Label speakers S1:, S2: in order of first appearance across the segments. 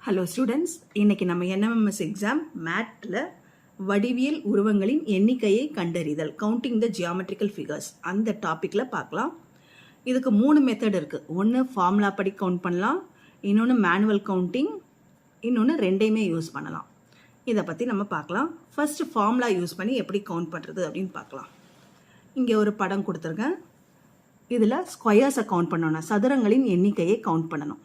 S1: Hello students, இன்னைக்கு நம்ம NMMS exam மேத்தில் வடிவியல் உருவங்களின் எண்ணிக்கையை கண்டறிதல் கவுண்டிங் த ஜியாமெட்ரிக்கல் ஃபிகர்ஸ் அந்த டாப்பிக்கில் பார்க்கலாம். இதுக்கு 3 மெத்தட் இருக்குது. ஒன்று ஃபார்முலா படி கவுண்ட் பண்ணலாம், இன்னொன்று மேனுவல் கவுண்டிங், இன்னொன்று ரெண்டையுமே யூஸ் பண்ணலாம். இதை பற்றி நம்ம பார்க்கலாம். ஃபர்ஸ்ட் ஃபார்முலா யூஸ் பண்ணி எப்படி கவுண்ட் பண்ணுறது அப்படின்னு பார்க்கலாம். இங்கே ஒரு படம் கொடுத்துருக்கேன். இதில் ஸ்கொயர்ஸை கவுண்ட் பண்ணணும், சதுரங்களின் எண்ணிக்கையை கவுண்ட் பண்ணணும்.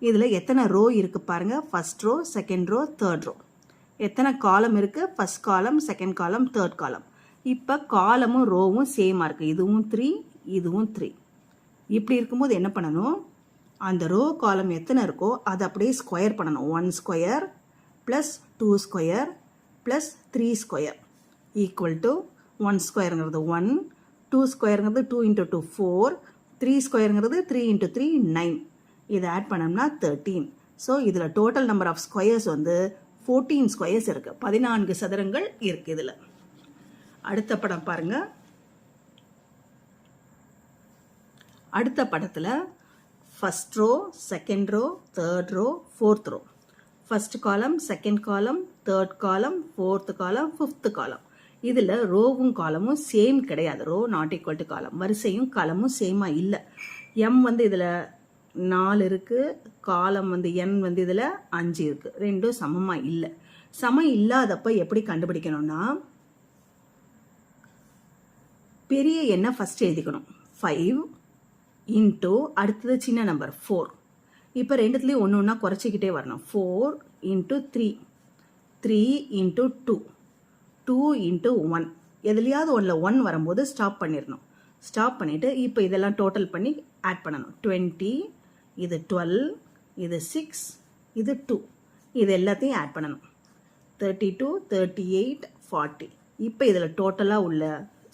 S1: இதில் எத்தனை ரோ இருக்குது பாருங்கள். First row, second row, third row. எத்தனை காலம் இருக்குது? First column, second column, third காலம். இப்போ காலமும் ரோவும் சேமாக இருக்குது. இதுவும் 3, இதுவும் 3. இப்படி இருக்கும்போது என்ன பண்ணணும், அந்த ரோ காலம் எத்தனை இருக்கோ அதை அப்படியே ஸ்கொயர் பண்ணணும். 1 square plus 2 square plus 3 square equal to 1 ஸ்கொயருங்கிறது 1, 2 ஸ்கொயருங்கிறது 2 × 2 4, 3 ஸ்கொயருங்கிறது 3 × 3 9. இதை ஆட் பண்ணோம்னா 13. ஸோ இதில் டோட்டல் நம்பர் ஆஃப் ஸ்கொயர்ஸ் வந்து 14 ஸ்கொயர்ஸ் இருக்குது. 14 சதுரங்கள் இருக்குது இதில். அடுத்த படம் பாருங்க. அடுத்த படத்தில் first row, second row, third row, fourth row. First column, second column, third column, fourth column, fifth column. இதில் ரோவும் காலமும் சேம் கிடையாது. ரோ நாட் ஈக்குவல் டு காலம். வரிசையும் காலமும் சேமாக இல்லை. எம் வந்து இதில் 4 இருக்குது, காலம் வந்து என் வந்து இதில் 5 இருக்குது. ரெண்டும் சமமாக இல்லை. சமம் இல்லாதப்ப எப்படி கண்டுபிடிக்கணும்னா, பெரிய எண்ணை ஃபர்ஸ்ட் எழுதிக்கணும். 5 இன்ட்டு அடுத்தது சின்ன நம்பர் 4. இப்போ ரெண்டுத்துலேயும் ஒன்று ஒன்றா குறைச்சிக்கிட்டே வரணும். 4 × 3, 3 × 2, 2 × 1. எதுலையாவது ஒன்றில் 1 வரும்போது ஸ்டாப் பண்ணிடணும். ஸ்டாப் பண்ணிவிட்டு இப்போ இதெல்லாம் டோட்டல் பண்ணி ஆட் பண்ணணும். 20, இது 12, இது 6, இது 2. இது எல்லாத்தையும் ஆட் பண்ணணும். 32, 38, 40. இப்போ இதில் டோட்டலாக உள்ள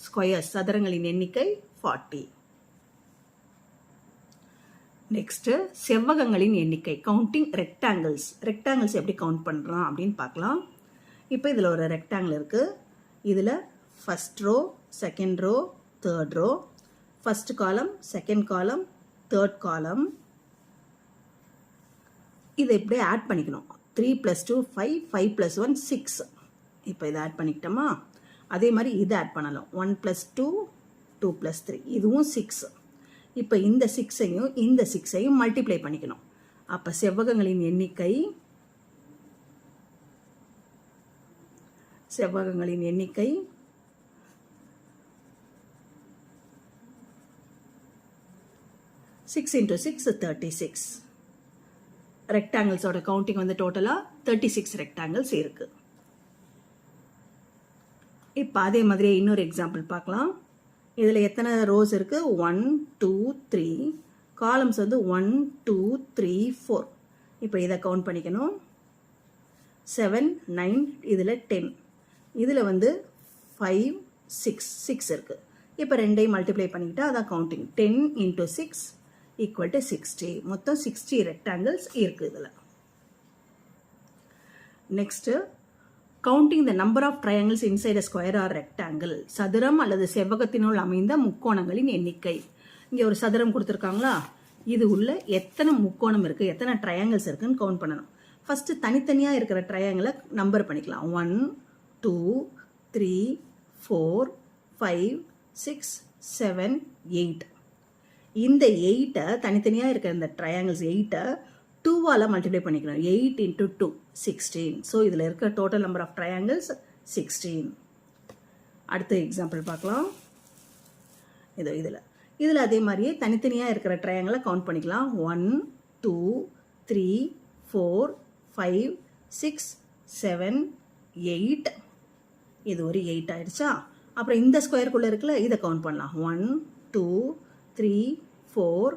S1: ஸ்கொயர்ஸ் சதுரங்களின் எண்ணிக்கை 40. நெக்ஸ்ட்டு செவ்வகங்களின் எண்ணிக்கை கவுண்டிங் ரெக்டாங்கிள்ஸ். ரெக்டாங்கிள்ஸ் எப்படி கவுண்ட் பண்ணுறோம் அப்படின்னு பார்க்கலாம். இப்போ இதில் ஒரு ரெக்டாங்கிள் இருக்குது. இதில் first row, second row, third row, first column, second column, third column. இதை இப்படியே ஆட் பண்ணிக்கணும். 3 + 2 5, 5 + 1 6. இப்போ இதை ஆட் பண்ணிக்கிட்டோமா? அதே மாதிரி இதை ஆட் பண்ணலாம். 1 + 2, 2 + 3, இதுவும் 6. இப்போ இந்த 6ஐயும் இந்த 6ஐயும் மல்டிப்ளை பண்ணிக்கணும். அப்போ செவ்வகங்களின் எண்ணிக்கை 6 × 6 36. ரெக்டாங்கிள்ஸோட கவுண்டிங் வந்து டோட்டலாக 36 ரெக்டாங்கிள்ஸ் இருக்கு. இப்போ அதே மாதிரி இன்னொரு எக்ஸாம்பிள் பார்க்கலாம். இதில் எத்தனை ரோஸ் இருக்கு? 1 2 3. காலம்ஸ் வந்து 1 2 3 4. இப்போ இதை கவுண்ட் பண்ணிக்கணும். 7 9, இதில் 10. இதில் வந்து 5 6 இருக்கு. இப்போ ரெண்டையும் மல்டிப்ளை பண்ணிக்கிட்டா அதான் கவுண்டிங். 10 × 6 equal to 60. மொத்தம் 60 ரெக்டாங்கிள்ஸ் இருக்கு இதில். Next counting the number of triangles inside a square or rectangle. சதுரம் அல்லது செவ்வகத்தினுள் அமைந்த முக்கோணங்களின் எண்ணிக்கை. இங்கே ஒரு சதுரம் கொடுத்துருக்காங்களா, இது உள்ள எத்தனை முக்கோணம் இருக்கு, எத்தனை ட்ரையாங்கிள்ஸ் இருக்குன்னு கவுண்ட் பண்ணணும். ஃபர்ஸ்ட் தனித்தனியாக இருக்கிற ட்ரையாங்கிளை நம்பர் பண்ணிக்கலாம். 1 2 3 4 5 6 7 8. இந்த 8ஐ தனித்தனியாக இருக்கிற இந்த ட்ரையாங்கிள்ஸ் 8ஐ 2ஆல் மல்டிப்ளை பண்ணிக்கணும். 8 × 2 16. ஸோ இதில் இருக்கிற டோட்டல் நம்பர் ஆஃப் ட்ரையாங்கிள்ஸ் 16. அடுத்த எக்ஸாம்பிள் பார்க்கலாம். இதில் அதே மாதிரியே தனித்தனியாக இருக்கிற ட்ரையாங்கிளை கவுண்ட் பண்ணிக்கலாம். 1 2 3 4 5 6 7 8. இது ஒரு 8 ஆயிடுச்சா? அப்புறம் இந்த ஸ்கொயருக்குள்ளே இருக்குல்ல, இதை கவுண்ட் பண்ணலாம். 1 2 3 4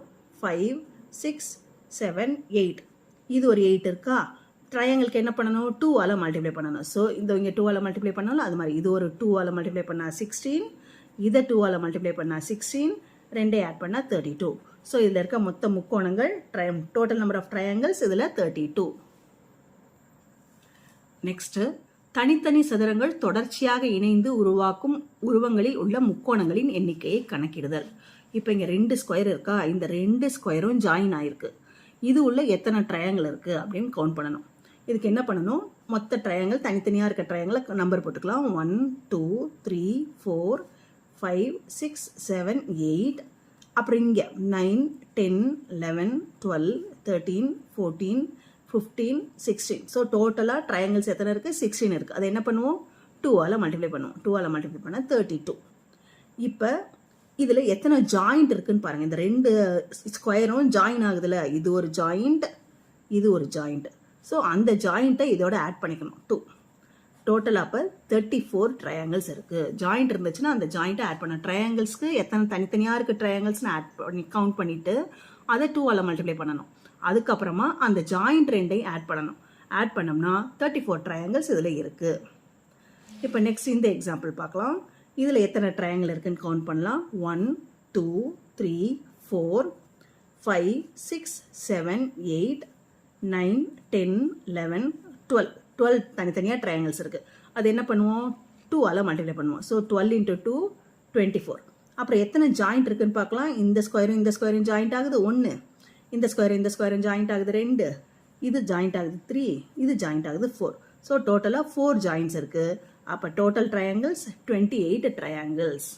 S1: 5 6 7 8. இது ஒரு 8 இருக்கா? ட்ரையாங்கிளுக்கு என்ன பண்ணணும்? 2ஆல் மல்டிப்ளை பண்ணணும். ஸோ இந்த இங்கே 2ஆல் மல்டிப்ளை பண்ணாலும் அது மாதிரி இது ஒரு 2ஆல் மல்டிப்ளை பண்ணால் 16, இதை 2ஆல் மல்டிப்ளை பண்ணால் 16, ரெண்டே ஆட் பண்ணால் 32. ஸோ இதில் இருக்க மொத்த முக்கோணங்கள் டோட்டல் நம்பர் ஆஃப் ட்ரையாங்கிள்ஸ் இதில் 32. நெக்ஸ்ட்டு தனித்தனி சதுரங்கள் தொடர்ச்சியாக இணைந்து உருவாக்கும் உருவங்களில் உள்ள முக்கோணங்களின் எண்ணிக்கையை கணக்கிடுதல். இப்போ இங்கே 2 ஸ்கொயர் இருக்கா, இந்த 2 ஸ்கொயரும் ஜாயின் ஆயிருக்கு. இது உள்ள எத்தனை ட்ரையாங்கிள் இருக்குது அப்படின்னு கவுண்ட் பண்ணணும். இதுக்கு என்ன பண்ணணும், மொத்த ட்ரையாங்கிள் தனித்தனியாக இருக்க ட்ரையாங்கிளை நம்பர் போட்டுக்கலாம். 1 2 3 4 5 6 7 8. அப்புறம் இங்கே 9 10 11 12 13 14 15 16. ஸோ டோட்டலாக ட்ரையாங்கிள்ஸ் எத்தனை இருக்குது, 16 இருக்குது. அதை என்ன பண்ணுவோம், 2ஆல் மல்டிப்ளை பண்ணுவோம். 2ஆல் மல்டிப்ளை பண்ணால் 32. இப்போ இதில் எத்தனை ஜாயிண்ட் இருக்குன்னு பாருங்கள். இந்த ரெண்டு ஸ்கொயரும் ஜாயின் ஆகுதுல, இது ஒரு ஜாயிண்ட், இது ஒரு ஜாயிண்ட். ஸோ அந்த ஜாயிண்ட்டை இதோட ஆட் பண்ணிக்கணும் 2. டோட்டலாக அப்போ 34 ட்ரையாங்கிள்ஸ் இருக்குது. ஜாயிண்ட் இருந்துச்சுன்னா அந்த ஜாயிண்ட்டை ஆட் பண்ணணும். ட்ரையாங்கிள்ஸ்க்கு எத்தனை தனித்தனியாக இருக்குது ட்ரையாங்கிள்ஸ்னு ஆட் பண்ணி கவுண்ட் பண்ணிவிட்டு அதை 2ஆல் மல்டிப்ளை பண்ணணும். அதுக்கப்புறமா அந்த ஜாயிண்ட் ரெண்டையும் ஆட் பண்ணணும். ஆட் பண்ணோம்னா 34 ட்ரையாங்கிள்ஸ் இதில் இருக்குது. இப்போ நெக்ஸ்ட் இந்த எக்ஸாம்பிள் பார்க்கலாம். இதில் எத்தனை ட்ரையாங்கிள் இருக்குன்னு கவுண்ட் பண்ணலாம். 1 2 3 4 5 6 7 8 9 10 11 12 தனித்தனியாக ட்ரையாங்கிள்ஸ் இருக்குது. அது என்ன பண்ணுவோம், 2ஆல் மல்டிப்ளை பண்ணுவோம். ஸோ 12 × 2 24. அப்புறம் எத்தனை ஜாயிண்ட் இருக்குன்னு பார்க்கலாம். இந்த ஸ்கொயரும் ஜாயிண்ட் ஆகுது 1, இந்த ஸ்கொயரும் ஜாயிண்ட் ஆகுது 2, இது ஜாயிண்ட் ஆகுது 3, இது ஜாயிண்ட் ஆகுது 4. ஸோ டோட்டலாக 4 ஜாயிண்ட்ஸ் இருக்குது. அப்போ டோட்டல் ட்ரையாங்கிள்ஸ் 28 ட்ரையாங்கிள்ஸ்.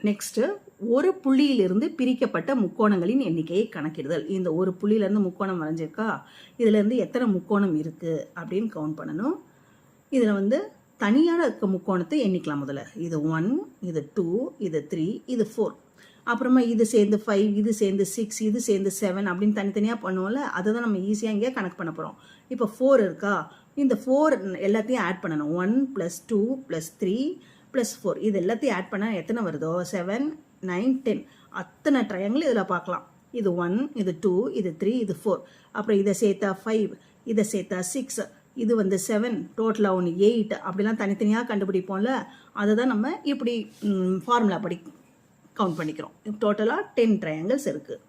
S1: நெக்ஸ்ட்டு ஒரு புள்ளியிலிருந்து பிரிக்கப்பட்ட முக்கோணங்களின் எண்ணிக்கையை கணக்கிடுதல். இந்த ஒரு புள்ளியிலேருந்து முக்கோணம் வரைஞ்சிருக்கா, இதிலேருந்து எத்தனை முக்கோணம் இருக்குது அப்படின்னு கவுண்ட் பண்ணணும். இதில் வந்து தனியாக இருக்க முக்கோணத்தை எண்ணிக்கலாம். முதல்ல இது 1, இது 2, இது 3, இது 4. அப்புறமா இது சேர்ந்து 5, இது சேர்ந்து 6, இது சேர்ந்து 7 அப்படின்னு தனித்தனியாக பண்ணுவோம்ல, அதை தான் நம்ம ஈஸியாக இங்கே கணக்கு பண்ண போகிறோம். இப்போ 4 இருக்கா, இந்த 4 எல்லாத்தையும் ஆட் பண்ணணும். 1 + 2 + 3 + 4 இது எல்லாத்தையும் ஆட் பண்ணால் எத்தனை வருதோ 7 9 10 அத்தனை ட்ரையாங்கிள் இதில் பார்க்கலாம். இது 1, இது 2, இது 3, இது 4. அப்புறம் இதை சேர்த்தா 5, இதை சேர்த்தா 6, இது வந்து 7, டோட்டலாக 1 8 அப்படிலாம் தனித்தனியாக கண்டுபிடிப்போம்ல, அதை தான் நம்ம இப்படி ஃபார்முலா படி கவுண்ட் பண்ணிக்கிறோம். டோட்டலாக 10 ட்ரையாங்கிள்ஸ் இருக்குது.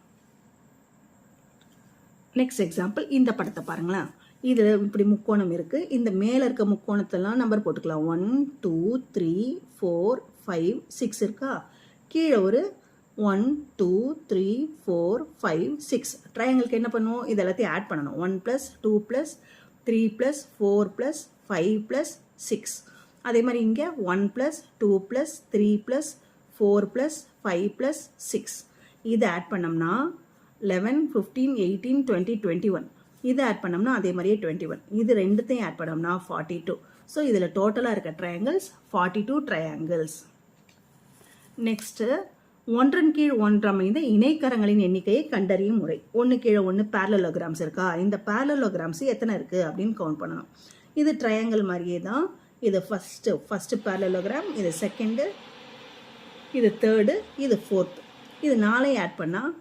S1: நெக்ஸ்ட் எக்ஸாம்பிள் இந்த படத்தை பாருங்களேன். இதில் இப்படி முக்கோணம் இருக்குது. இந்த மேலே இருக்க முக்கோணத்தெல்லாம் நம்பர் போட்டுக்கலாம். 1 2 3 4 5 6 இருக்கா, கீழே ஒரு 1 2 3 4 5 6 ட்ரையாங்கிளுக்கு என்ன பண்ணுவோம், இது எல்லாத்தையும் ஆட் பண்ணணும். 1 + 2 + 3 + 4 + 5 + 6. அதே மாதிரி இங்கே 1 + 2 + 3 + 4 + 5 + 6 இது ஆட் பண்ணோம்னா 11 15 18 20 21. இதை ஆட் பண்ணோம்னா அதே மாதிரியே 21. இது ரெண்டுத்தையும் ஆட் பண்ணோம்னா 42. ஸோ இதில் டோட்டலாக இருக்க ட்ரையாங்கிள்ஸ் 42 ட்ரையாங்கிள்ஸ். நெக்ஸ்ட்டு ஒன்றன் கீழ் ஒன்று அமைந்த இணைக்கரங்களின் எண்ணிக்கையை கண்டறியும் முறை. ஒன்று கீழே ஒன்று பேரலோகிராம்ஸ் இருக்கா, இந்த பேரலோகிராம்ஸ் எத்தனை இருக்குது அப்படின்னு கவுண்ட் பண்ணணும். இது ட்ரையாங்கிள் மாதிரியே தான். இது ஃபஸ்ட்டு பேரலோகிராம், இது செகண்டு, இது தேர்டு, இது ஃபோர்த்து. இது 4 ஆட் பண்ணால்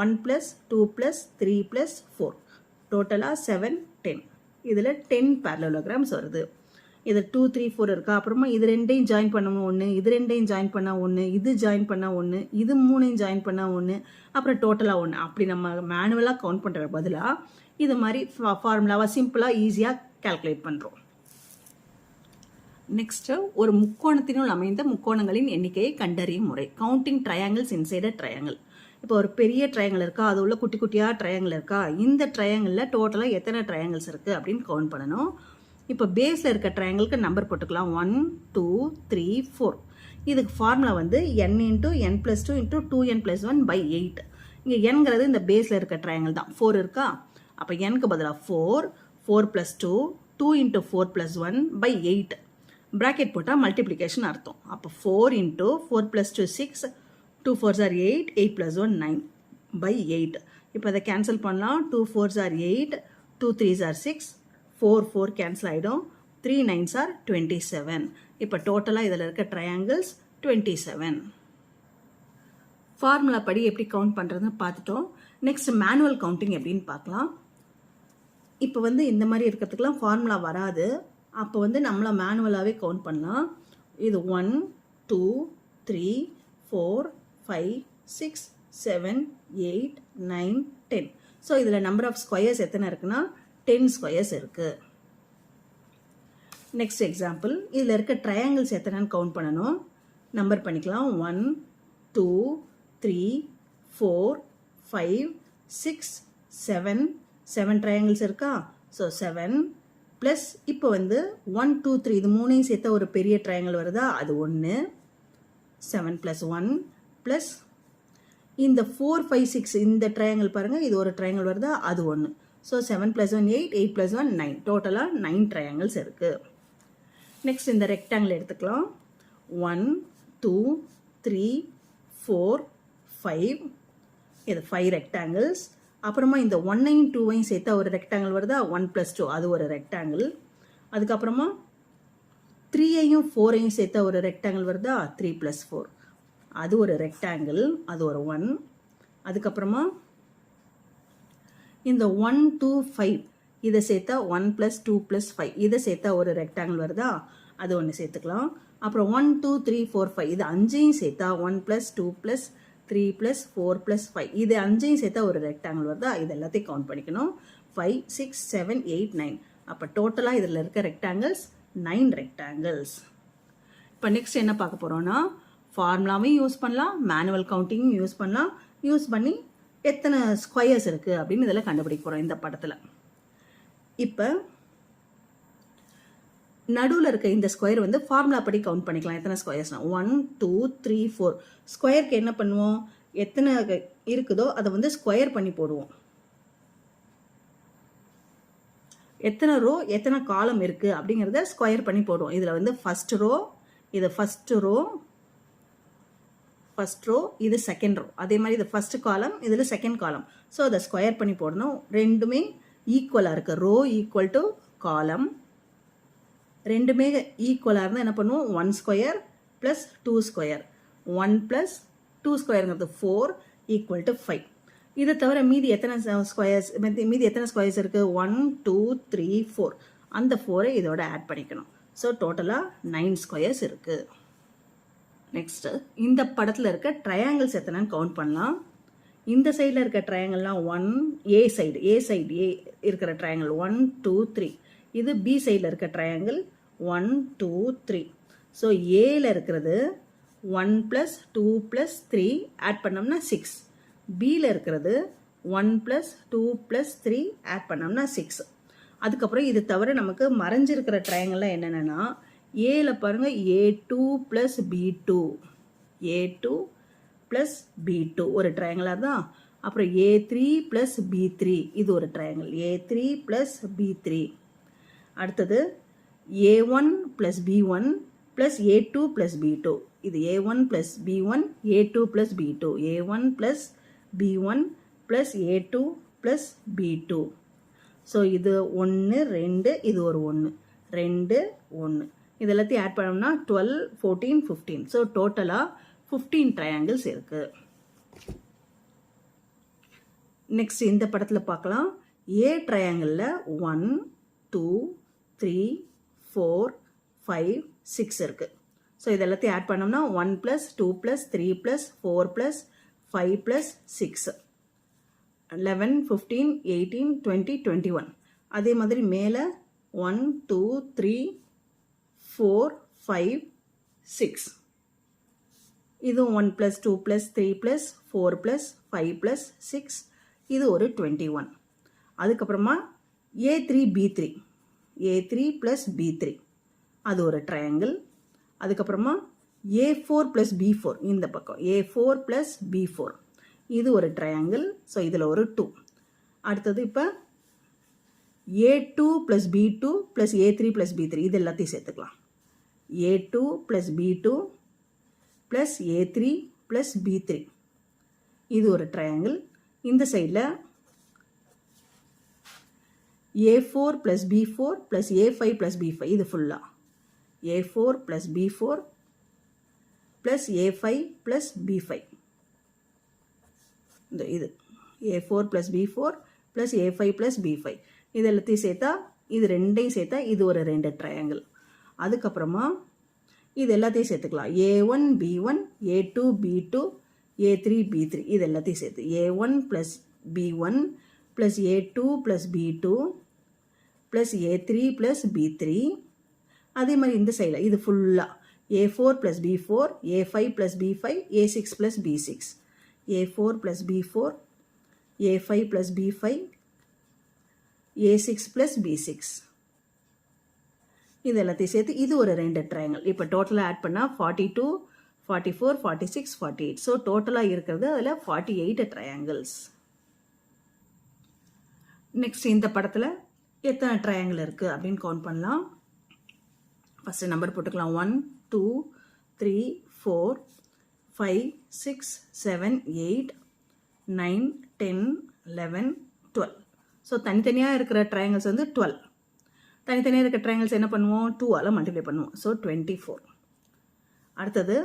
S1: 1 + 2 + 3 + 4 டோட்டலாக 7 10. இதில் 10 பேரலோகிராம்ஸ் வருது. இது 2 3 4 இருக்கா, அப்புறமா இது ரெண்டையும் ஜாயின் பண்ணணும் 1, இது ரெண்டையும் ஜாயின் பண்ணால் 1, இது ஜாயின் பண்ணால் 1, இது 3ஐயும் ஜாயின் பண்ணால் 1, அப்புறம் டோட்டலாக 1. அப்படி நம்ம மேனுவலாக கவுண்ட் பண்ணுற பதிலாக இது மாதிரி ஃபார்முலாவாக சிம்பிளாக ஈஸியாக கால்குலேட் பண்ணுறோம். நெக்ஸ்ட்டு ஒரு முக்கோணத்தினுள் அமைந்த முக்கோணங்களின் எண்ணிக்கையை கண்டறியும் முறை. கவுண்டிங் ட்ரையாங்கிள்ஸ் இன்சைட் அ ட்ரையாங்கிள். இப்போ ஒரு பெரிய ட்ரையாங்கிள் இருக்கா, அது உள்ள குட்டி குட்டியாக ட்ரையாங்கிள் இருக்கா, இந்த ட்ரையாங்கிளில் டோட்டலாக எத்தனை ட்ரையாங்கிள்ஸ் இருக்குது அப்படின்னு கவுண்ட் பண்ணணும். இப்போ பேஸில் இருக்க ட்ரையாங்கிளுக்கு நம்பர் போட்டுக்கலாம். 1 2 3 4. இதுக்கு ஃபார்முலா வந்து n × n + 2 × 2n + 1/8. இங்கே nங்கிறது இந்த பேஸில் இருக்க ட்ரையாங்கிள் தான். 4 இருக்கா, அப்போ nக்கு பதிலாக 4 4 + 2 2 × 4 + 1/8. ப்ராக்கெட் போட்டால் மல்டிப்ளிகேஷன் அர்த்தம். அப்போ 4 × 4 + 2 6 2 4s are 8 8 + 1 9/8. இப்போ அதை கேன்சல் பண்ணலாம். 2 4s are 8 2 3s are 6 4 4 cancel ஆகிடும். 3 9s are 27. இப்போ டோட்டலாக இதில் இருக்க ட்ரையாங்கிள்ஸ் 27. ஃபார்முலா படி எப்படி கவுண்ட் பண்ணுறதுன்னு பார்த்துட்டோம். நெக்ஸ்ட் மேனுவல் கவுண்டிங் எப்படின்னு பார்க்கலாம். இப்போ வந்து இந்த மாதிரி இருக்கிறதுக்கெலாம் ஃபார்முலா வராது. அப்போ வந்து நம்மளை மேனுவலாகவே கவுண்ட் பண்ணலாம். இது 1 2 3 4 5 6 7 8 9 10. ஸோ இதில் நம்பர் ஆஃப் ஸ்கொயர்ஸ் எத்தனை இருக்குன்னா 10 ஸ்கொயர்ஸ் இருக்குது. நெக்ஸ்ட் எக்ஸாம்பிள், இதில் இருக்க ட்ரையாங்கிள்ஸ் எத்தனைன்னு கவுண்ட் பண்ணணும். நம்பர் பண்ணிக்கலாம். 1 2 3 4 5 6, 7, 7 ட்ரையாங்கிள்ஸ் இருக்கா? ஸோ 7 ப்ளஸ் இப்போ வந்து 1, 2, 3 இது மூணையும் சேர்த்தா ஒரு பெரிய ட்ரையாங்கிள் வருதா? அது 1. 7 + 1 ப்ளஸ் இந்த 4, 5, 6 இந்த ட்ரையாங்கிள் பாருங்கள், இது ஒரு ட்ரையாங்கிள் வருதா? அது 1. ஸோ 7 + 1 8, 8 + 1 9. டோட்டலாக 9 ட்ரையாங்கிள்ஸ் இருக்குது. நெக்ஸ்ட் இந்த ரெக்டாங்கிள் எடுத்துக்கலாம். 1, 2, 3, 4, 5. இது 5 ரெக்டாங்கிள்ஸ். அப்புறமா இந்த 1ஐயும் 2ஐயும் சேர்த்தா ஒரு ரெக்டாங்கிள் வருதா? 1 + 2 அது ஒரு ரெக்டாங்கிள். அதுக்கப்புறமா 3ஐயும் 4ஐயும் சேர்த்தா ஒரு ரெக்டாங்கிள் வருதா? 3 + 4 அது ஒரு ரெக்டாங்கிள், அது ஒரு 1. அதுக்கப்புறமா இந்த 1, 2, 5 இதை சேர்த்தா 1 + 2 + 5 இதை சேர்த்தா ஒரு ரெக்டாங்கிள் வருதா? அது ஒன்று சேர்த்துக்கலாம். அப்புறம் 1, 2, 3, 4, 5 இது 5ஐயும் சேர்த்தா 1 + 2 + 3 + 4 + 5 இது 5ஐயும் சேர்த்தா ஒரு ரெக்டாங்கிள் வருதா? இது எல்லாத்தையும் கவுண்ட் பண்ணிக்கணும். 5, 6, 7, 8, 9. அப்போ டோட்டலாக இதில் இருக்க ரெக்டாங்கிள்ஸ் 9 ரெக்டாங்கிள்ஸ். இப்போ நெக்ஸ்ட் என்ன பார்க்க போகிறோன்னா, ஃபார்முலாவையும் யூஸ் பண்ணலாம், மேனுவல் கவுண்டிங்கும் யூஸ் பண்ணலாம். யூஸ் பண்ணி எத்தனை ஸ்கொயர்ஸ் இருக்குது அப்படின்னு இதில் கண்டுபிடிக்க போகிறோம் இந்த படத்தில். இப்போ நடுவில் இருக்க இந்த ஸ்கொயர் வந்து ஃபார்முலா படி கவுண்ட் பண்ணிக்கலாம். எத்தனை ஸ்கொயர்ஸ்னா 1, 2, 3, 4. ஸ்கொயருக்கு என்ன பண்ணுவோம்? எத்தனை இருக்குதோ அதை வந்து ஸ்கொயர் பண்ணி போடுவோம். எத்தனை ரோ எத்தனை காலம் இருக்குது அப்படிங்கிறத ஸ்கொயர் பண்ணி போடுவோம். இதில் வந்து ஃபர்ஸ்ட் ரோ, இது ஃபர்ஸ்ட் ரோ, இது செகண்ட் ரோ. அதே மாதிரி இது ஃபர்ஸ்ட் காலம், இதில் செகண்ட் காலம். ஸோ அதை ஸ்கொயர் பண்ணி போடணும். ரெண்டுமே ஈக்குவலாக இருக்குது. ரோ ஈக்குவல் டு காலம் ரெண்டுமே ஈக்குவலாக இருந்தால் என்ன பண்ணுவோம்? 1 ஸ்கொயர் ப்ளஸ் 2 ஸ்கொயர். 1 + 2 ஸ்கொயருங்கிறது 4 = 5. இதை தவிர மீதி எத்தனை ஸ்கொயர்ஸ் இருக்குது? 1, 2, 3, 4. அந்த 4ஐ இதோட ஆட் பண்ணிக்கணும். ஸோ டோட்டலாக 9 ஸ்கொயர்ஸ் இருக்குது. நெக்ஸ்ட்டு இந்த படத்தில் இருக்க ட்ரையாங்கிள்ஸ் எத்தனைன்னு கவுண்ட் பண்ணலாம். இந்த சைடில் இருக்க ட்ரையாங்கிள்லாம் 1 ஏ சைடு இருக்கிற ட்ரையாங்கிள் 1, 2, 3. இது பி சைடில் இருக்க ட்ரையாங்கிள் 1, 2, 3. ஸோ ஏல இருக்கிறது 1 + 2 + 3 ஆட் பண்ணோம்னா 6. பியில் இருக்கிறது 1 + 2 + 3 ஆட் பண்ணோம்னா 6. அதுக்கப்புறம் இது தவிர நமக்கு மறைஞ்சிருக்கிற ட்ரையாங்கிள்லாம் என்னென்னா, ஏல பாருங்கள் A2 + B2, A2 + B2 ஒரு ட்ரையாங்கிளாக தான். அப்புறம் A3 + B3 இது ஒரு ட்ரையாங்கிள், A3 + B3. அடுத்தது A1 + B1 + A2 + B2 இது A1 + B1, A2 + B2, A1 + B1 + A2 + B2. So இது 1, 2 இது ஒரு 1, 2, 1 இது எல்லாத்தையும் ஆட் பண்ணோம்னா 12, 14, 15. ஸோ டோட்டலாக 15 ட்ரையாங்கிள்ஸ் இருக்குது. நெக்ஸ்ட் இந்த படத்தில் பார்க்கலாம். ஏ ட்ரையாங்கிளில் 1, 2, 3, 4, 5, 6 இருக்குது. ஸோ இது எல்லாத்தையும் ஆட் பண்ணோம்னா 1 + 2 + 3 + 4 + 5 + 6, 11, 15, 18, 20, 21. அதே மாதிரி மேலே 1, 2, 3, 4, 5, 6. இதுவும் 1 + 2 + 3 + 4 + 5 + 6. இது ஒரு 21. அதுக்கப்புறமா A3 B3, A3 + B3 அது ஒரு ட்ரையாங்கிள். அதுக்கப்புறமா A4 + B4 இந்த பக்கம் A4 + B4 இது ஒரு ட்ரையாங்கிள். ஸோ இதில் ஒரு 2. அடுத்தது இப்போ A2 + B2 + A3 + B3 இது எல்லாத்தையும் சேர்த்துக்கலாம். A2 + B2 + A3 + B3 இது ஒரு ட்ரையாங்கிள். இந்த சைடில் A4 + B4 + A5 + B5 இது ஃபுல்லாக A4 + B4 + A5 + B5 இது A4 + B4 + A5 + B5 இது எல்லாத்தையும் சேர்த்தா இது ரெண்டையும் சேர்த்தா இது ஒரு 2 ட்ரையாங்கிள். அதுக்கப்புறமா இது எல்லாத்தையும் சேர்த்துக்கலாம். A1 B1 A2 B2 A3 B3 இது எல்லாத்தையும் சேர்த்து A1 + B1 + A2 + B2 + A3 + B3. அதே மாதிரி இந்த சைடில் இது ஃபுல்லாக A4 + B4 A5 + B5 A6 + B6 A4 + B4 A5 plus B5, A6 plus B6. இது எல்லாத்தையும் சேர்த்து இது ஒரு 2 ட்ரையாங்கிள். இப்போ டோட்டலாக ஆட் பண்ணால் 42, 44, 46, 48. ஸோ டோட்டலாக இருக்கிறது அதில் 48 ட்ரையாங்கிள்ஸ். நெக்ஸ்ட் இந்த படத்தில் எத்தனை ட்ரையாங்கிள் இருக்குது அப்படின்னு கவுண்ட் பண்ணலாம். ஃபஸ்ட்டு நம்பர் போட்டுக்கலாம். 1, 2, 3, 4, 5, 6, 7, 8, 9, 10, 11, 12. ஸோ தனித்தனியாக இருக்கிற ட்ரையாங்கிள்ஸ் வந்து 12. தனித்தனியாக இருக்க ட்ரையாங்கிள்ஸ் என்ன பண்ணுவோம், 2ஆல் மல்டிப்ளை பண்ணுவோம். ஸோ 24. அடுத்தது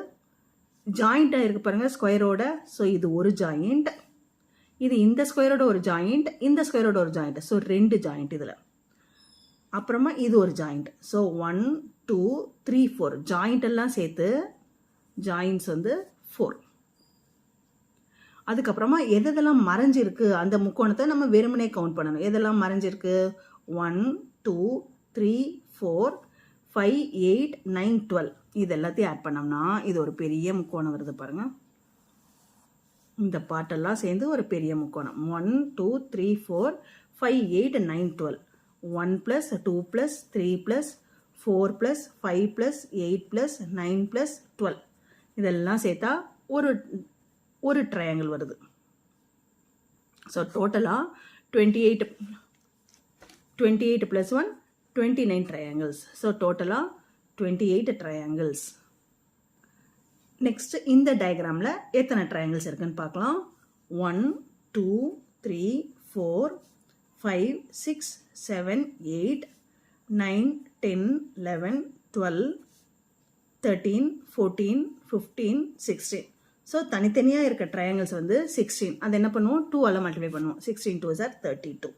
S1: ஜாயிண்ட்டாக இருக்குது பாருங்கள் ஸ்கொயரோட. ஸோ இது ஒரு ஜாயிண்ட், இது இந்த ஸ்கொயரோட ஒரு ஜாயிண்ட், இந்த ஸ்கொயரோட ஒரு ஜாயிண்ட். ஸோ 2 ஜாயிண்ட் இதில். அப்புறமா இது ஒரு ஜாயிண்ட். ஸோ 1, 2, 3, 4 ஜாயிண்ட் எல்லாம் சேர்த்து ஜாயிண்ட்ஸ் வந்து 4. அதுக்கப்புறமா எதெல்லாம் மறைஞ்சிருக்கு அந்த முக்கோணத்தை நம்ம வெறுமனே கவுண்ட் பண்ணணும். எதெல்லாம் மறைஞ்சிருக்கு, 1, 2, 3, 4, 5, 8, 9, 12. இது எல்லாத்தையும் ஆட் பண்ணோம்னா இது ஒரு பெரிய முக்கோணம் வருது பாருங்க. இந்த பாட்டெல்லாம் சேர்ந்து ஒரு பெரிய முக்கோணம். 1, 2, 3, 4, 5, 8, 9, 12. 1 plus 2 plus 3 plus 4 plus 5 plus 8 plus 9 plus 12. இதெல்லாம் சேர்த்தா ஒரு ட்ரையாங்கிள் வருது. ஸோ டோட்டலாக 28 plus 1, 29 triangles. ஸோ டோட்டலாக 28 triangles. நெக்ஸ்ட் இந்த டயக்ராமில் எத்தனை ட்ரையாங்கிள்ஸ் இருக்குன்னு பார்க்கலாம். 1, 2, 3, 4, 5, 6, 7, 8, 9, 10, 11, 12, 13, 14, 15, 16. ஸோ தனித்தனியாக இருக்க ட்ரையாங்கிள்ஸ் வந்து 16. அது என்ன பண்ணுவோம், 2ஆல் மல்டிப்ளை பண்ணுவோம். 16 2s are 32.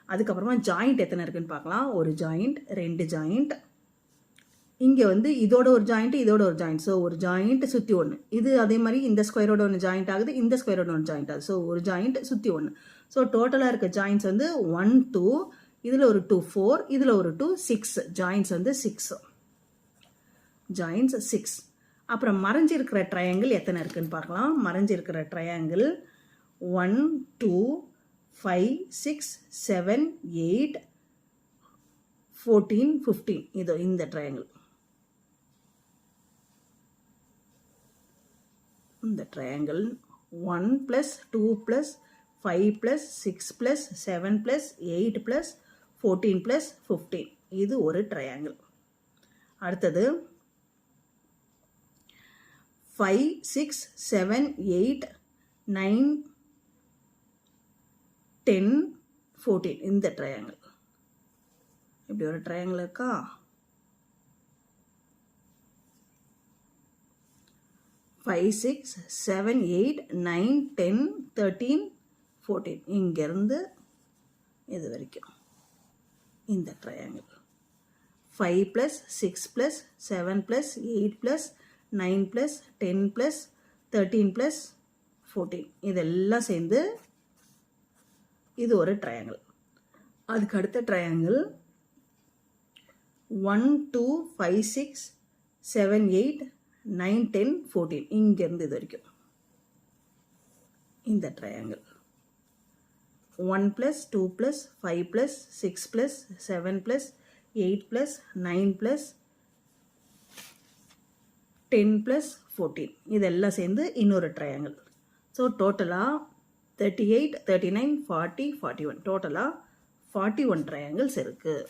S1: அதுக்கப்புறமா ஜாயிண்ட் எத்தனை இருக்குன்னு பார்க்கலாம். ஒரு ஜாயிண்ட், 2 ஜாயிண்ட், இங்கே வந்து இதோட ஒரு ஜாயிண்ட், இதோட ஒரு ஜாயிண்ட். ஸோ ஒரு ஜாயிண்ட் சுற்றி ஒன்று. இது அதே மாதிரி இந்த ஸ்கொயரோட ஒன்று ஜாயிண்ட் ஆகுது, இந்த ஸ்கொயரோட ஒன்று ஜாயிண்ட் ஆகுது. ஸோ ஒரு ஜாயிண்ட் சுற்றி ஒன்று. ஸோ டோட்டலாக இருக்க ஜாயிண்ட்ஸ் வந்து 1, 2, இதில் ஒரு 2, 4, இதில் ஒரு 2, 6 ஜாயிண்ட்ஸ் வந்து 6 ஜாயிண்ட்ஸ் 6. அப்புறம் மறைஞ்சிருக்கிற ட்ரையாங்கிள் எத்தனை இருக்குன்னு பார்க்கலாம். மறைஞ்சிருக்கிற ட்ரையாங்கிள் 1, 2, 5, 6, 7, 8, 14, 15. இதோ இந்த ட்ரையாங்கிள். இந்த triangle 1 plus 2 plus 5 plus 6 plus 7 plus 8 plus 14 plus 15. இது ஒரு ட்ரையாங்கிள். அடுத்தது 5, 6, 7, 8, 9, 10, 14. இந்த ட்ரையாங்கிள். இப்படி ஒரு ட்ரையாங்கிள் இருக்கா. 5, 6, 7, 8, 9, 10, 13, 14. இங்கேருந்து இது வரைக்கும் இந்த triangle. 5 plus 6 plus 7 plus 8 plus 9 plus 10 plus 13 plus 14. இதெல்லாம் சேர்ந்து இது ஒரு ட்ரையாங்கிள். அதுக்கு அடுத்த ட்ரையாங்கிள் 1, 2, 5, 6, 7, 8, 9, 10, 14. இங்கேருந்து இது வரைக்கும் இந்த triangle. 1 plus 2 plus 5 plus 6 plus 7 plus 8 plus 9 plus 10 plus 14. இதெல்லாம் சேர்ந்து இன்னொரு ட்ரையாங்கிள். ஸோ டோட்டலாக 38, 39, 40, 41. டோட்டலாக 41 ட்ரையாங்கிள்ஸ் இருக்குது.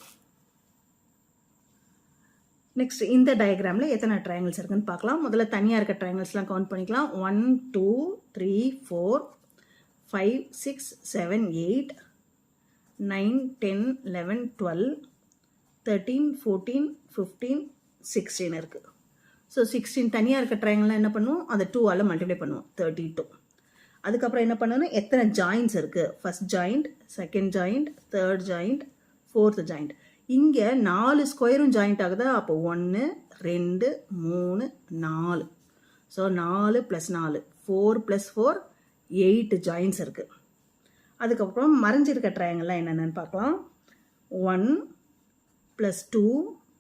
S1: நெக்ஸ்ட் இந்த டயக்ராமில் எத்தனை ட்ரையாங்கிள்ஸ் இருக்குன்னு பார்க்கலாம். முதல்ல தனியாக இருக்க ட்ரையாங்கிள்ஸ்லாம் கவுண்ட் பண்ணிக்கலாம். 1, 2, 3, 4, 5, 6, 7, 8, 9, 10, 11, 12, 13, 14, 15, 16 இருக்குது. ஸோ 16 தனியாக இருக்க ட்ரையாங்கிள்லாம் என்ன பண்ணுவோம், அதை 2ஆல் மல்டிப்ளை பண்ணுவோம். 32. அதுக்கப்புறம் என்ன பண்ணணும், எத்தனை ஜாயிண்ட்ஸ் இருக்குது. First joint, second joint, third joint, fourth joint. இங்கே 4 ஸ்கொயரும் ஜாயிண்ட் ஆகுதா. அப்போ 1, 2, 3, 4. ஸோ 4 + 4, 4 + 4, 8 ஜாயிண்ட்ஸ் இருக்குது. அதுக்கப்புறம் மறைஞ்சிருக்க ட்ரையாங்கிள்லாம் என்னென்னு பார்க்கலாம். 1 + 2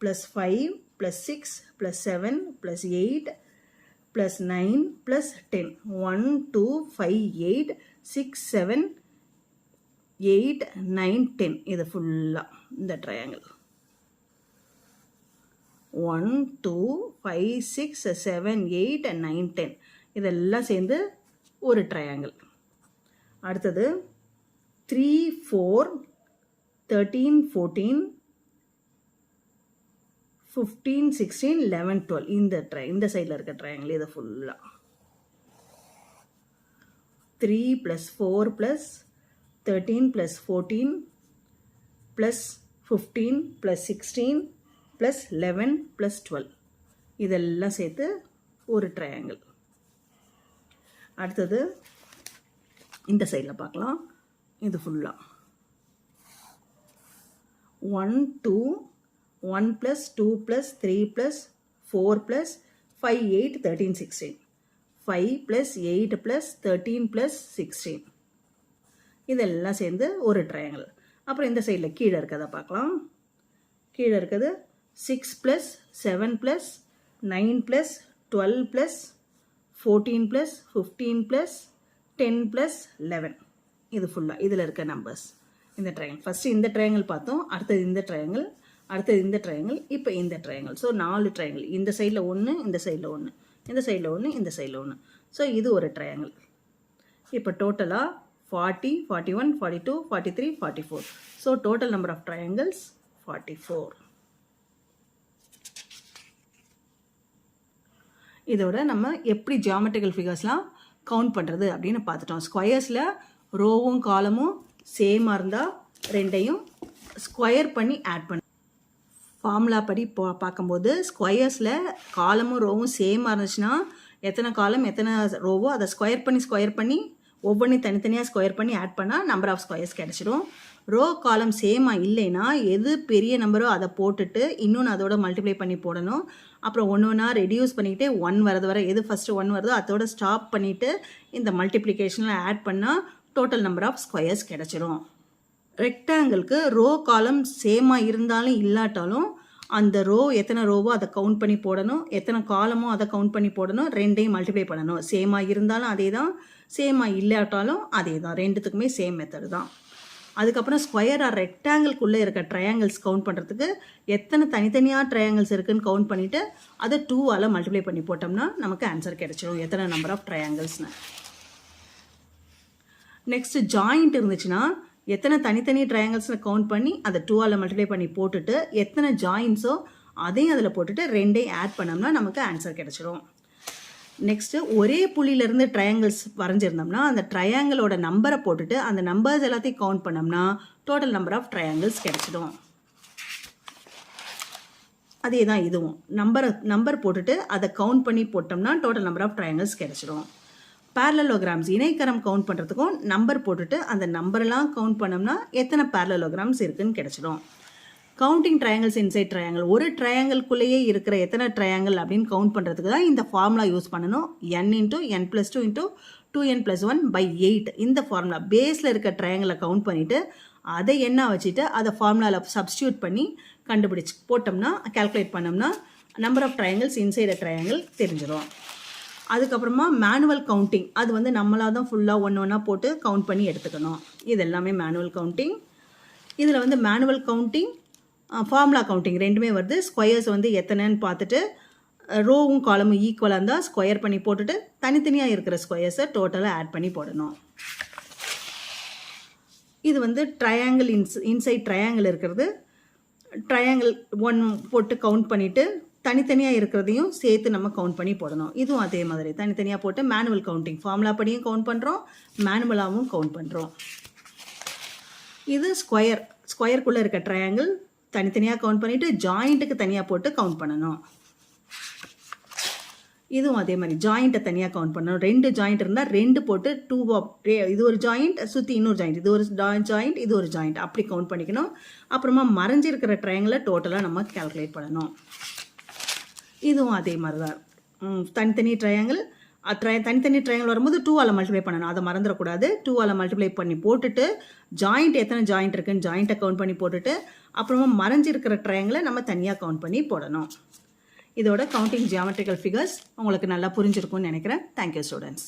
S1: + 5 + 6 + 7 + 8 + 9 + 10. 1, 2, 5, 8, 6, 7, 8 9 10 இது ஃபுல்லாக இந்த ட்ரையாங்கிள் 1 2 5 6 7 8 9 10 இதெல்லாம் சேர்ந்து ஒரு ட்ரையாங்கிள். அடுத்தது 3 4 13 14 15 16 11 12 இந்த சைடில் இருக்க ட்ரையாங்கிள் இது ஃபுல்லாக 3 + 4 + 13 + 14 + 15 + 16 + 11 + 12 இதெல்லாம் சேர்த்து ஒரு ட்ரையாங்கிள். அடுத்தது இந்த சைடில் பார்க்கலாம். இது ஃபுல்லாக 1 2 1 + 2 + 3 + 4 + 5 8 13 16 5 + 8 + 13 + 16 இதெல்லாம் சேர்ந்து ஒரு ட்ரையாங்கிள். அப்புறம் இந்த சைடில் கீழே இருக்கிறத பார்க்கலாம். கீழே இருக்கிறது 6 + 7 + 9 + 12 + 14 + 15 + 10 + 11 இது ஃபுல்லாக இதில் இருக்க நம்பர்ஸ் இந்த ட்ரையாங்கிள். ஃபஸ்ட்டு இந்த ட்ரையாங்கிள் பார்த்தோம், அடுத்தது இந்த ட்ரையாங்கிள், அடுத்தது இந்த ட்ரையாங்கிள், இப்போ இந்த ட்ரையாங்கிள். So 4 triangle. இந்த சைடில் 1 இந்த சைடில் 1 இந்த சைடில் 1 இந்த சைடில் 1. ஸோ இது ஒரு ட்ரையாங்கிள். இப்போ டோட்டலாக 40 41 42 43 44. So total number of triangles 44. இதோட நம்ம எப்படி ஜியாமெட்ரிக்கல் ஃபிகர்ஸ்லாம் கவுண்ட் பண்ணுறது அப்படின்னு பார்த்துட்டோம். ஸ்கொயர்ஸில் ரோவும் காலமும் சேமாக இருந்தால் ரெண்டையும் ஸ்கொயர் பண்ணி ஆட் பண்ண ஃபார்முலா படி பார்க்கும்போது ஸ்கொயர்ஸில் காலமும் ரோவும் சேமாக இருந்துச்சுன்னா எத்தனை காலம் எத்தனை ரோவோ அதை ஸ்கொயர் பண்ணி ஒவ்வொன்றையும் தனித்தனியாக ஸ்கொயர் பண்ணி ஆட் பண்ணால் நம்பர் ஆஃப் ஸ்கொயர்ஸ் கிடச்சிடும். ரோ காலம் சேமாக இல்லைன்னா எது பெரிய நம்பரோ அதை போட்டுட்டு இன்னொன்று அதோட மல்டிப்ளை பண்ணி போடணும். அப்புறம் ஒன்று ஒன்றா ரெடியூஸ் பண்ணிக்கிட்டே 1 வரது வர எது ஃபஸ்ட்டு 1 வருதோ அதோட ஸ்டாப் பண்ணிவிட்டு இந்த மல்டிப்ளிகேஷனில் ஆட் பண்ணால் டோட்டல் நம்பர் ஆஃப் ஸ்கொயர்ஸ் கிடச்சிரும். ரெக்டாங்கிளுக்கு ரோ காலம் சேமாக இருந்தாலும் இல்லாட்டாலும் அந்த ரோ எத்தனை ரோவோ அதை கவுண்ட் பண்ணி போடணும், எத்தனை காலமோ அதை கவுண்ட் பண்ணி போடணும், ரெண்டையும் மல்டிப்ளை பண்ணணும். சேமாக இருந்தாலும் அதே தான், சேமாக இல்லாட்டாலும் அதே தான், ரெண்டுத்துக்குமே சேம் மெத்தடு தான். அதுக்கப்புறம் ஸ்கொயர் ஆர் ரெக்டாங்கிள்குள்ளே இருக்க ட்ரையாங்கிள்ஸ் கவுண்ட் பண்ணுறதுக்கு எத்தனை தனித்தனியாக ட்ரையாங்கிள்ஸ் இருக்குதுன்னு கவுண்ட் பண்ணிவிட்டு அதை 2ஆல் மல்டிப்ளை பண்ணி போட்டோம்னா நமக்கு ஆன்சர் கிடச்சிடும் எத்தனை நம்பர் ஆஃப் ட்ரையாங்கிள்ஸ்னு. நெக்ஸ்ட்டு ஜாயிண்ட் இருந்துச்சுன்னா எத்தனை தனித்தனி ட்ரையாங்கிள்ஸ்னு கவுண்ட் பண்ணி அதை 2ஆல் மல்டிப்ளை பண்ணி போட்டுட்டு எத்தனை ஜாயின்ஸோ அதையும் அதில் போட்டுட்டு ரெண்டையும் ஆட் பண்ணோம்னா நமக்கு ஆன்சர் கிடச்சிடும். நெக்ஸ்ட்டு ஒரே புள்ளியிலேருந்து ட்ரையாங்கிள்ஸ் வரைஞ்சிருந்தோம்னா அந்த ட்ரையாங்கிளோட நம்பரை போட்டுட்டு அந்த நம்பர்ஸ் எல்லாத்தையும் கவுண்ட் பண்ணோம்னா டோட்டல் நம்பர் ஆஃப் ட்ரையாங்கிள்ஸ் கிடச்சிடும். அதே தான் இதுவும் நம்பர் போட்டுட்டு அதை கவுண்ட் பண்ணி போட்டோம்னா டோட்டல் நம்பர் ஆஃப் ட்ரையாங்கிள்ஸ் கிடச்சிடும். பேரலோகிராம்ஸ் இணைக்கரம் கவுண்ட் பண்ணுறதுக்கும் நம்பர் போட்டுட்டு அந்த நம்பரெல்லாம் கவுண்ட் பண்ணோம்னா எத்தனை பேரலோகிராம்ஸ் இருக்குதுன்னு கிடச்சிடும். கவுண்டிங் ட்ரையாங்கிள்ஸ் இன்சைட் ட்ரையாங்கிள் ஒரு ட்ரையாங்கிள்குள்ளேயே இருக்கிற எத்தனை ட்ரையாங்கிள் அப்படின்னு கவுண்ட் பண்ணுறதுக்கு தான் இந்த ஃபார்முலா யூஸ் பண்ணணும். n × n + 2 × 2n + 1/8 இந்த ஃபார்முலா பேஸில் இருக்க ட்ரையாங்கிளை கவுண்ட் பண்ணிவிட்டு அதை என்ன வச்சுட்டு அதை ஃபார்முலாவில் சப்ஸ்டியூட் பண்ணி கண்டுபிடிச்சி போட்டோம்னா கால்குலேட் பண்ணோம்னா number of triangles inside triangle தெரிஞ்சிடும். அதுக்கப்புறமா மேனுவல் கவுண்டிங் அது வந்து நம்மளாக தான் ஃபுல்லாக ஒன்றா போட்டு கவுண்ட் பண்ணி எடுத்துக்கணும். இது எல்லாமே மேனுவல் கவுண்டிங். இதில் வந்து மேனுவல் கவுண்டிங் ஃபார்முலா கவுண்டிங் ரெண்டுமே வருது. ஸ்கொயர்ஸ் வந்து எத்தனைன்னு பார்த்துட்டு ரோவும் காலமும் ஈக்குவலாக இருந்தால் ஸ்கொயர் பண்ணி போட்டுட்டு தனித்தனியாக இருக்கிற ஸ்கொயர்ஸை டோட்டலாக ஆட் பண்ணி போடணும். இது வந்து ட்ரையாங்கிள் இன்சைட் ட்ரையாங்கிள் இருக்கிறது. ட்ரையாங்கிள் 1 போட்டு கவுண்ட் பண்ணிவிட்டு தனித்தனியாக இருக்கிறதையும் சேர்த்து நம்ம கவுண்ட் பண்ணி போடணும். இதுவும் அதே மாதிரி தனித்தனியாக போட்டு மேனுவல் கவுண்டிங் ஃபார்முலா படியும் கவுண்ட் பண்ணுறோம், மேனுவலாகவும் கவுண்ட் பண்ணுறோம். இது ஸ்கொயருக்குள்ளே இருக்க ட்ரையாங்கிள் தனித்தனியாக கவுண்ட் பண்ணிவிட்டு ஜாயிண்ட்டுக்கு தனியாக போட்டு கவுண்ட் பண்ணணும். இதுவும் அதே மாதிரி ஜாயிண்ட்டை தனியாக கவுண்ட் பண்ணணும். 2 ஜாயிண்ட் இருந்தால் 2 போட்டு 2 இது ஒரு ஜாயிண்ட் சுற்றி இன்னொரு ஜாயிண்ட், இது ஒரு ஜாயிண்ட் இது ஒரு ஜாயிண்ட் அப்படி கவுண்ட் பண்ணிக்கணும். அப்புறமா மறைஞ்சிருக்கிற ட்ரையாங்கிளை டோட்டலாக நம்ம கால்குலேட் பண்ணணும். இதுவும் அதே மாதிரி தான் தனித்தனி ட்ரையாங்கிள் தனித்தனி ட்ரையாங்கிள் வரும்போது 2ஆல் மல்டிப்ளை பண்ணணும், அதை மறந்துடக்கூடாது. 2ஆல் மல்டிப்ளை பண்ணி போட்டுட்டு ஜாயிண்ட் எத்தனை ஜாயிண்ட் இருக்குன்னு ஜாயிண்ட்டை கவுண்ட் பண்ணி போட்டுட்டு அப்புறமா மறைஞ்சிருக்கிற ட்ரையாங்கிளை நம்ம தனியாக கவுண்ட் பண்ணி போடணும். இதோட கவுண்டிங் ஜியாமெட்ரிக்கல் ஃபிகர்ஸ் உங்களுக்கு நல்லா புரிஞ்சிருக்கும்னு நினைக்கிறேன். Thank you students.